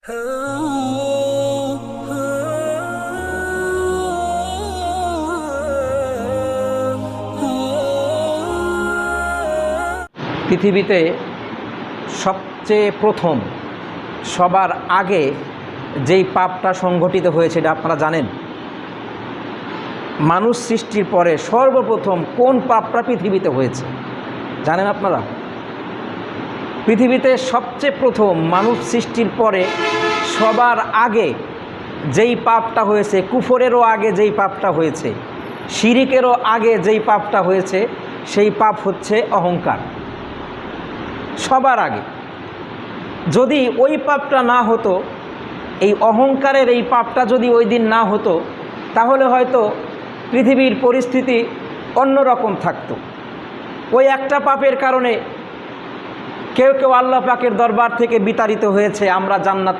পৃথিবীতে সবচেয়ে প্রথম সবার আগে যেই পাপটা সংঘটিত হয়েছে এটা আপনারা জানেন? মানুষ সৃষ্টির পরে সর্বপ্রথম কোন পাপটা পৃথিবীতে হয়েছে জানেন আপনারা? পৃথিবীতে সবচেয়ে প্রথম মানুষ সৃষ্টির পরে সবার আগে যেই পাপটা হয়েছে, কুফরেরও আগে যেই পাপটা হয়েছে, শিরিকেরও আগে যেই পাপটা হয়েছে, সেই পাপ হচ্ছে অহংকার। সবার আগে যদি ওই পাপটা না হতো, এই অহংকারের এই পাপটা যদি ওই দিন না হতো, তাহলে হয়তো পৃথিবীর পরিস্থিতি অন্যরকম থাকতো। ওই একটা পাপের কারণে কেউ কেউ আল্লাহ পাকের দরবার থেকে বিতাড়িত হয়েছে, আমরা জান্নাত